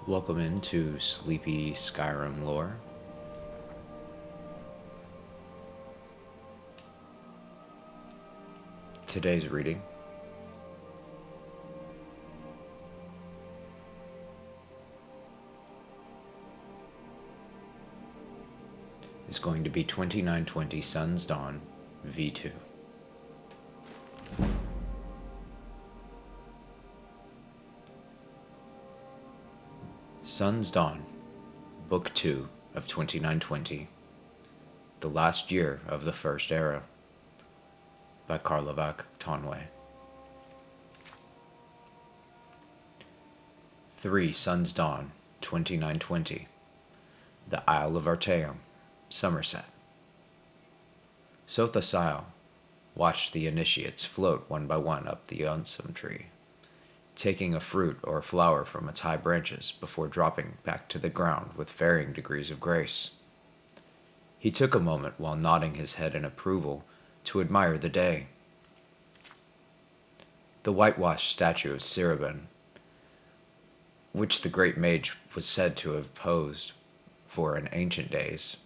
Welcome into sleepy Skyrim lore. Today's reading is going to be 2920 Sun's Dawn V2. Sun's Dawn, Book 2 of 2920, The Last Year of the First Era, by Karlovac Tonway. 3 Sun's Dawn, 2920, The Isle of Artaeum, Somerset. Sotha Sile watched the initiates float one by one up the unsum tree, taking a fruit or a flower from its high branches before dropping back to the ground with varying degrees of grace. He took a moment while nodding his head in approval to admire the day. The whitewashed statue of Siribin, which the great mage was said to have posed for in ancient days,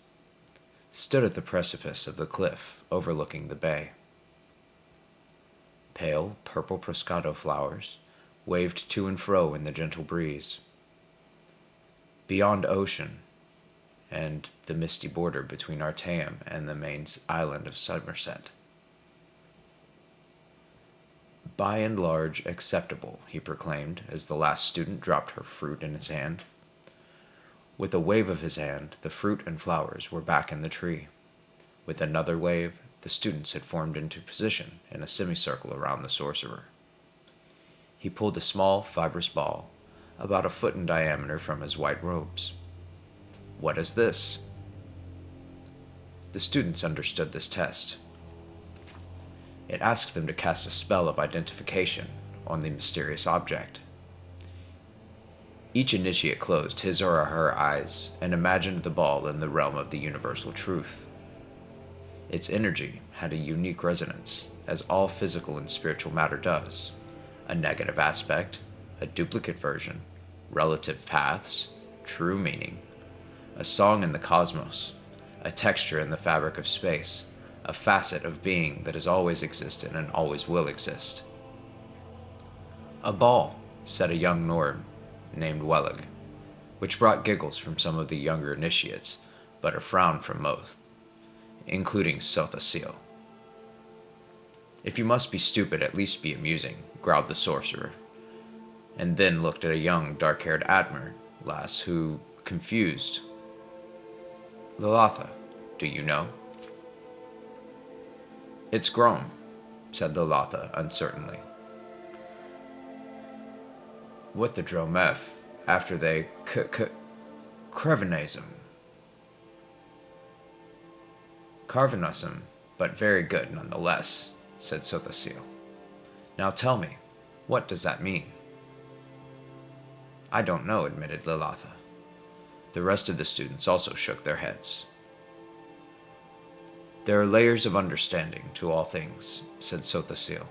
stood at the precipice of the cliff overlooking the bay. Pale purple prosciutto flowers waved to and fro in the gentle breeze. Beyond ocean and the misty border between Artaeum and the main island of Somerset. By and large acceptable, he proclaimed as the last student dropped her fruit in his hand. With a wave of his hand, the fruit and flowers were back in the tree. With another wave, the students had formed into position in a semicircle around the sorcerer. He pulled a small, fibrous ball, about a foot in diameter, from his white robes. "What is this?" The students understood this test. It asked them to cast a spell of identification on the mysterious object. Each initiate closed his or her eyes and imagined the ball in the realm of the universal truth. Its energy had a unique resonance, as all physical and spiritual matter does. A negative aspect, a duplicate version, relative paths, true meaning, a song in the cosmos, a texture in the fabric of space, a facet of being that has always existed and always will exist. "A ball," said a young Nord named Wellig, which brought giggles from some of the younger initiates, but a frown from most, including Sotha Sile. "If you must be stupid, at least be amusing," growled the sorcerer, and then looked at a young, dark-haired Admer lass who, confused. "Lilatha, do you know?" "It's grown," said Lilatha uncertainly. "What the Dromef, after they Crevenasm. Carvanasm, but very good nonetheless," said Sotha Sile. "Now tell me, what does that mean?" "I don't know," admitted Lilatha. The rest of the students also shook their heads. "There are layers of understanding to all things," said Sotha Sile.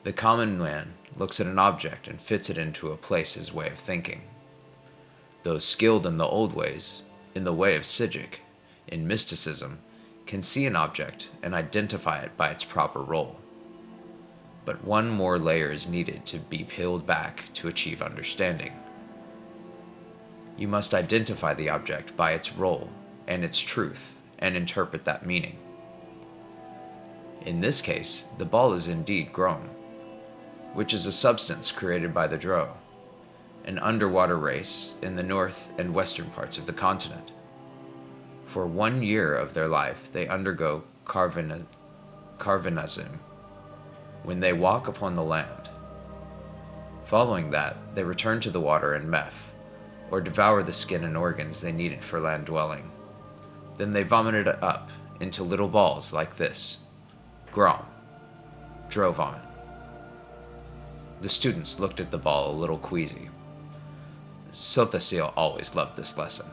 "The common man looks at an object and fits it into a place his way of thinking. Those skilled in the old ways, in the way of Sigik, in mysticism, can see an object and identify it by its proper role. But one more layer is needed to be peeled back to achieve understanding. You must identify the object by its role and its truth and interpret that meaning. In this case, the ball is indeed grown, which is a substance created by the Drow, an underwater race in the north and western parts of the continent. For 1 year of their life, they undergo Carvanasm, when they walk upon the land. Following that, they return to the water and meth, or devour the skin and organs they needed for land dwelling. Then they vomit it up into little balls like this. Grom. Drow vomit." The students looked at the ball a little queasy. Sotha Sile always loved this lesson.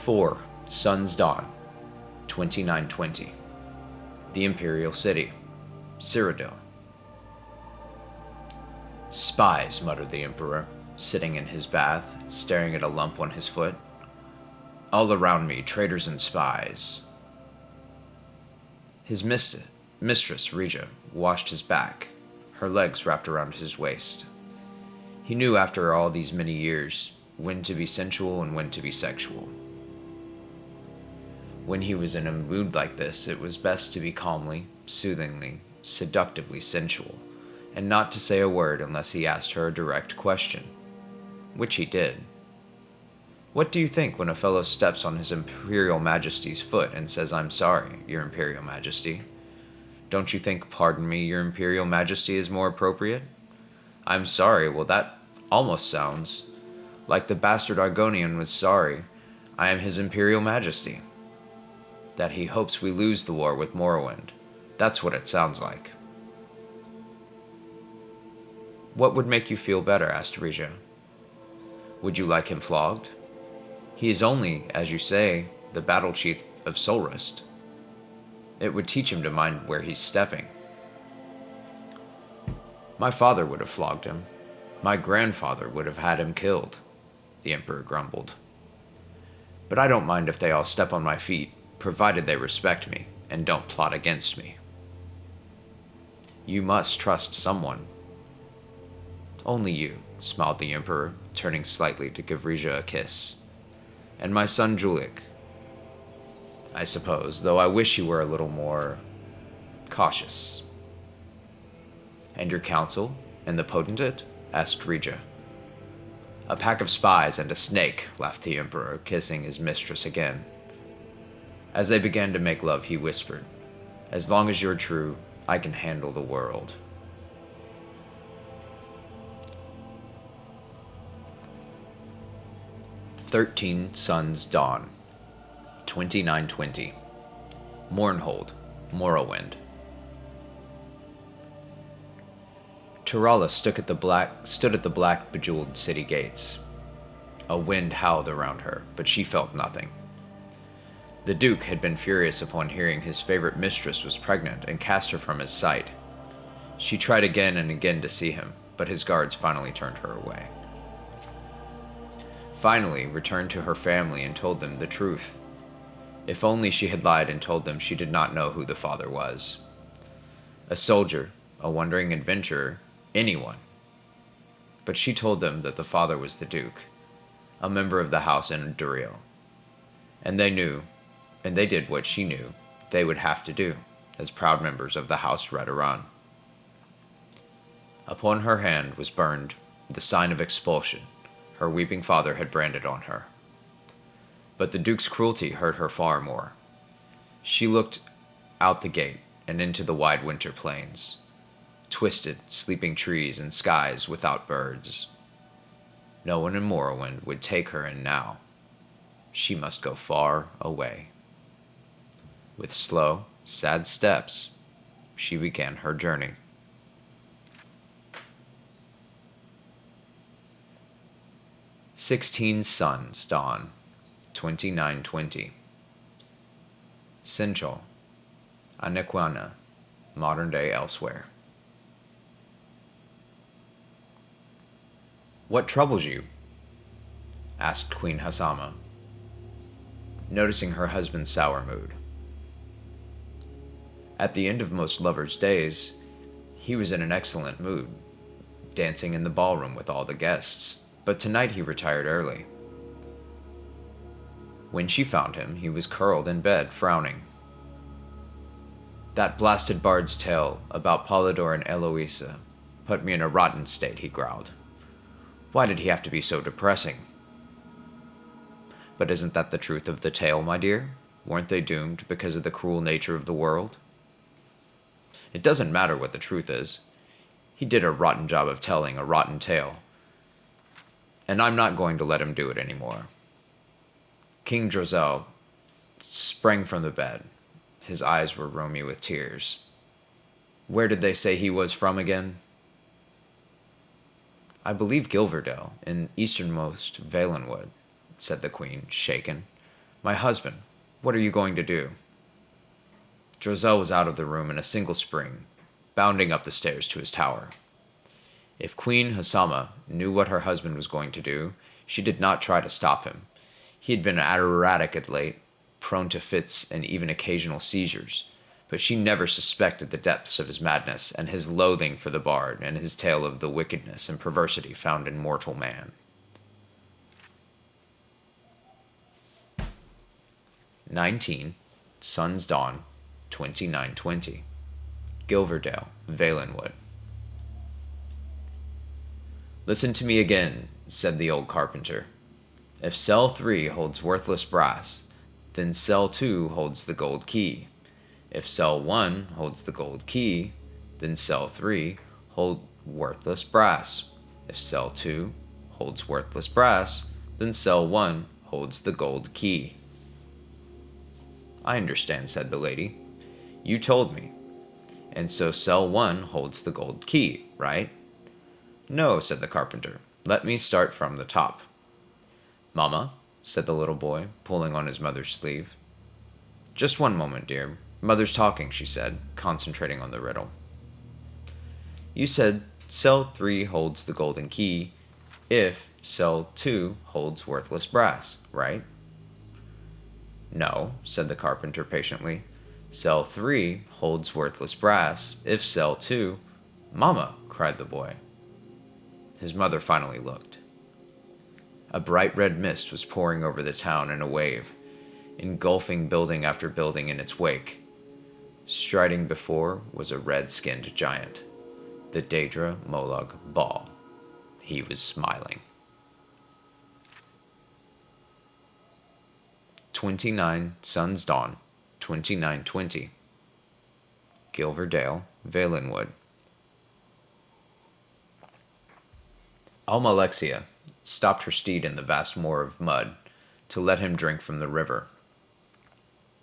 4 Sun's Dawn, 2920. The Imperial City, Cyrodiil. Spies, muttered the Emperor, sitting in his bath, staring at a lump on his foot. All around me, traitors and spies. His mistress, Regia, washed his back, her legs wrapped around his waist. He knew after all these many years when to be sensual and when to be sexual. When he was in a mood like this, it was best to be calmly, soothingly, seductively sensual, and not to say a word unless he asked her a direct question, which he did. What do you think when a fellow steps on his Imperial Majesty's foot and says, "I'm sorry, Your Imperial Majesty"? Don't you think "Pardon me, Your Imperial Majesty" is more appropriate? "I'm sorry," well, that almost sounds like the bastard Argonian was sorry, "I am His Imperial Majesty." That he hopes we lose the war with Morrowind. That's what it sounds like. What would make you feel better? Asked Regia. Would you like him flogged? He is only, as you say, the battle chief of Solrust. It would teach him to mind where he's stepping. My father would have flogged him. My grandfather would have had him killed, the Emperor grumbled. But I don't mind if they all step on my feet, provided they respect me and don't plot against me. You must trust someone. Only you, smiled the Emperor, turning slightly to give Regia a kiss. And my son Julik. I suppose, though I wish you were a little more cautious. And your council and the potentate? Asked Regia. A pack of spies and a snake, laughed the Emperor, kissing his mistress again. As they began to make love, he whispered, As long as you're true, I can handle the world. "13 Suns Dawn, 2920. Mournhold, Morrowind." Tirala stood at the black, bejeweled city gates. A wind howled around her, but she felt nothing. The Duke had been furious upon hearing his favorite mistress was pregnant and cast her from his sight. She tried again and again to see him, but his guards finally turned her away. Finally, returned to her family and told them the truth. If only she had lied and told them she did not know who the father was. A soldier, a wandering adventurer, anyone. But she told them that the father was the Duke, a member of the house in Duriel. And they knew, and they did what she knew they would have to do, as proud members of the House Redoran. Upon her hand was burned the sign of expulsion her weeping father had branded on her. But the Duke's cruelty hurt her far more. She looked out the gate and into the wide winter plains, twisted, sleeping trees and skies without birds. No one in Morrowind would take her in now. She must go far away. With slow, sad steps, she began her journey. "16 Suns Dawn, 2920. Sinchol, Anequana, modern day elsewhere." "What troubles you?" asked Queen Hasama, noticing her husband's sour mood. At the end of most lovers' days, he was in an excellent mood, dancing in the ballroom with all the guests, but tonight he retired early. When she found him, he was curled in bed, frowning. "That blasted bard's tale about Polydor and Eloisa put me in a rotten state," he growled. "Why did he have to be so depressing?" "But isn't that the truth of the tale, my dear? Weren't they doomed because of the cruel nature of the world?" "It doesn't matter what the truth is. He did a rotten job of telling a rotten tale, and I'm not going to let him do it anymore." King Drozel sprang from the bed. His eyes were rheumy with tears. "Where did they say he was from again?" "I believe Gilverdale, in easternmost Valenwood," said the Queen, shaken. "My husband, what are you going to do?" Drozel was out of the room in a single spring, bounding up the stairs to his tower. If Queen Hasama knew what her husband was going to do, she did not try to stop him. He had been erratic of late, prone to fits and even occasional seizures, but she never suspected the depths of his madness and his loathing for the bard and his tale of the wickedness and perversity found in mortal man. 19. Sun's Dawn, 2920. Gilverdale, Valenwood. "Listen to me again," said the old carpenter. "If cell 3 holds worthless brass, then cell 2 holds the gold key. If cell 1 holds the gold key, then cell 3 holds worthless brass. If cell 2 holds worthless brass, then cell 1 holds the gold key." "I understand," said the lady. "You told me. And so cell 1 holds the gold key, right?" "No," said the carpenter. "Let me start from the top." "Mamma," said the little boy, pulling on his mother's sleeve. "Just one moment, dear. Mother's talking," she said, concentrating on the riddle. "You said cell 3 holds the golden key if cell 2 holds worthless brass, right?" "No," said the carpenter patiently. "Cell 3 holds worthless brass if cell 2—" "Mamma!" cried the boy. His mother finally looked. A bright red mist was pouring over the town in a wave, engulfing building after building in its wake. Striding before was a red-skinned giant, the Daedra Molag Bal. He was smiling. 29 Sun's Dawn, 2920. Gilverdale, Valenwood. Almalexia stopped her steed in the vast moor of mud to let him drink from the river.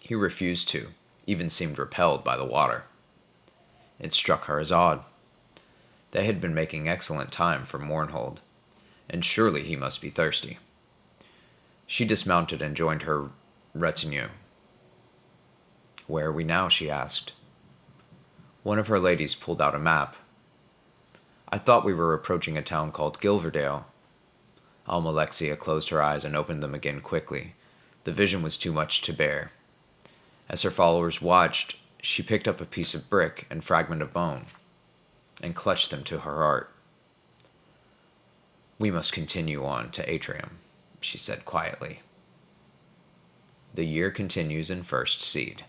He refused to, even seemed repelled by the water. It struck her as odd. They had been making excellent time for Mournhold, and surely he must be thirsty. She dismounted and joined her retinue. "Where are we now?" she asked. One of her ladies pulled out a map. "I thought we were approaching a town called Gilverdale." Almalexia closed her eyes and opened them again quickly. The vision was too much to bear. As her followers watched, she picked up a piece of brick and fragment of bone and clutched them to her heart. "We must continue on to Atrium," she said quietly. The year continues in first seed.